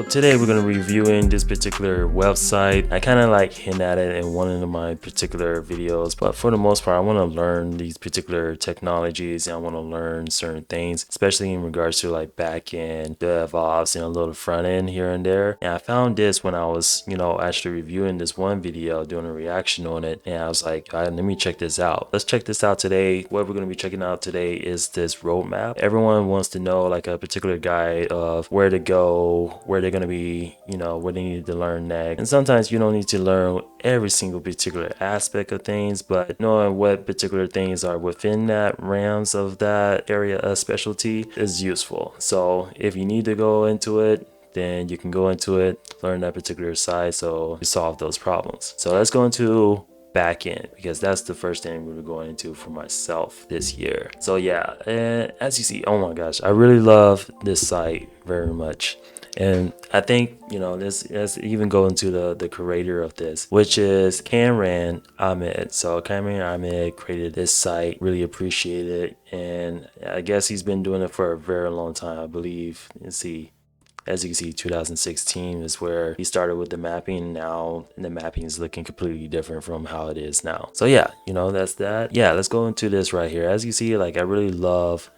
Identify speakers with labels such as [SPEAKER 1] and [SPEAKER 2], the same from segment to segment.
[SPEAKER 1] today we're going to be reviewing this particular website. I kind of like hint at it in one of my particular videos, but for the most part I want to learn these particular technologies and I want to learn certain things, especially in regards to like back end, DevOps, and a little front end here and there. And I found this when I was, actually reviewing this one video, doing a reaction on it, and I was like, all right, let me check this out. Let's check this out today. What we're going to be checking out today is this roadmap. Everyone wants to know like a particular guide of where to go, where they're going to be, what they need to learn next. And sometimes you don't need to learn every single particular aspect of things, but knowing what particular things are within that realms of that area of specialty is useful. So if you need to go into it, then you can go into it, learn that particular side so you solve those problems. So let's go into back end, because that's the first thing we're going into for myself this year. So yeah, and as you see, oh my gosh, I really love this site very much. And I think, let's even go into the creator of this, which is Karman Ahmed. So Karman Ahmed created this site, really appreciate it. And I guess he's been doing it for a very long time, I believe. Let's see. As you can see, 2016 is where he started with the mapping. Now the mapping is looking completely different from how it is now. So yeah, that's that. Yeah, let's go into this right here. As you see, like I really love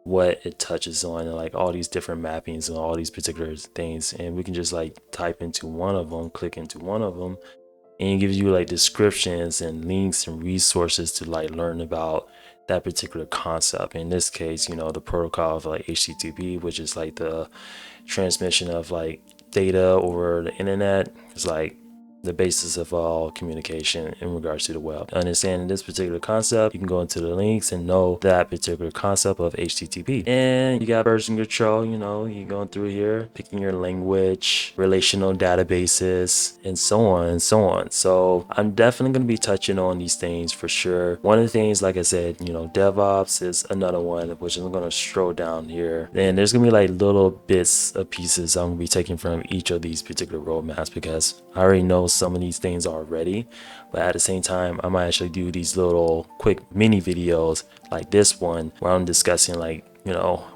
[SPEAKER 1] what it touches on, and like all these different mappings and all these particular things. And we can just like type into one of them, click into one of them, and it gives you like descriptions and links and resources to like learn about that particular concept. In this case, the protocol of like HTTP, which is like the transmission of like data over the internet. It's like the basis of all communication in regards to the web. Understanding this particular concept, you can go into the links and know that particular concept of HTTP. And you got version control, you're going through here, picking your language, relational databases, and so on and so on. So I'm definitely going to be touching on these things for sure. One of the things, like I said, DevOps is another one, which I'm going to stroll down here. And there's going to be like little bits of pieces I'm going to be taking from each of these particular roadmaps, because I already know some of these things already, but at the same time I might actually do these little quick mini videos like this one where I'm discussing like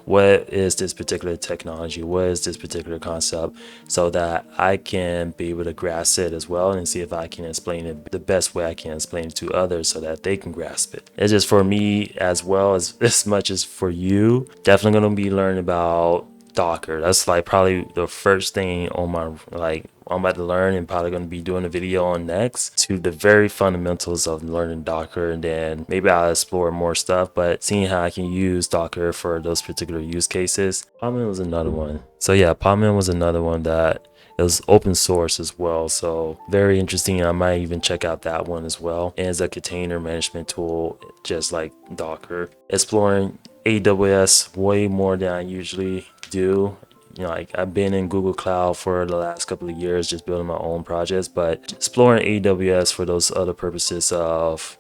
[SPEAKER 1] what is this particular technology, what is this particular concept, so that I can be able to grasp it as well and see if I can explain it the best way I can explain it to others so that they can grasp it. It's just for me as well as much as for you. Definitely going to be learning about Docker. That's like probably the first thing on my I'm about to learn, and probably going to be doing a video on next, to the very fundamentals of learning Docker. And then maybe I'll explore more stuff, but seeing how I can use Docker for those particular use cases. Podman was another one. So yeah, Podman was another one that it was open source as well, so very interesting. I might even check out that one as well. And it's a container management tool, just like Docker. Exploring AWS way more than I usually do. Like I've been in Google Cloud for the last couple of years, just building my own projects, but exploring AWS for those other purposes of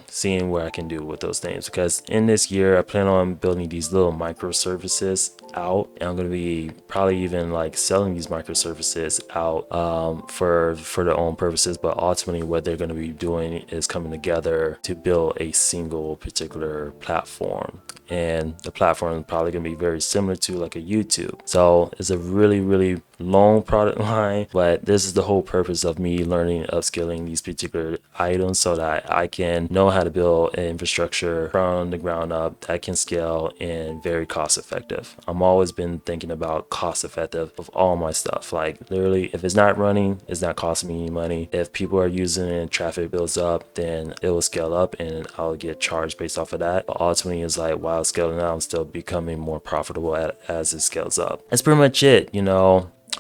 [SPEAKER 1] seeing what I can do with those things. Because in this year I plan on building these little microservices out, and I'm going to be probably even like selling these microservices out for their own purposes. But ultimately what they're going to be doing is coming together to build a single particular platform, and the platform is probably going to be very similar to like a YouTube. So it's a really long product line, but this is the whole purpose of me learning and upskilling these particular items so that I can know how to build an infrastructure from the ground up that can scale and very cost effective. I'm always been thinking about cost effective of all my stuff. Like literally, if it's not running, it's not costing me any money. If people are using it and traffic builds up, then it will scale up and I'll get charged based off of that. But ultimately it's like, while it's scaling out, I'm still becoming more profitable as it scales up. That's pretty much it.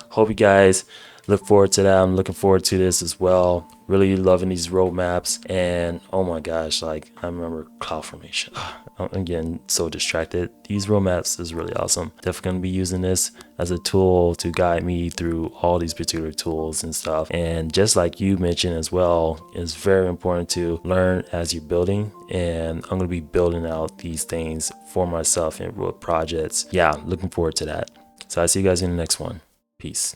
[SPEAKER 1] Hope you guys look forward to that. I'm looking forward to this as well. Really loving these roadmaps. And oh my gosh, like I remember CloudFormation. I'm getting so distracted. These roadmaps is really awesome. Definitely going to be using this as a tool to guide me through all these particular tools and stuff. And just like you mentioned as well, it's very important to learn as you're building. And I'm going to be building out these things for myself in real projects. Yeah, looking forward to that. So I'll see you guys in the next one. Peace.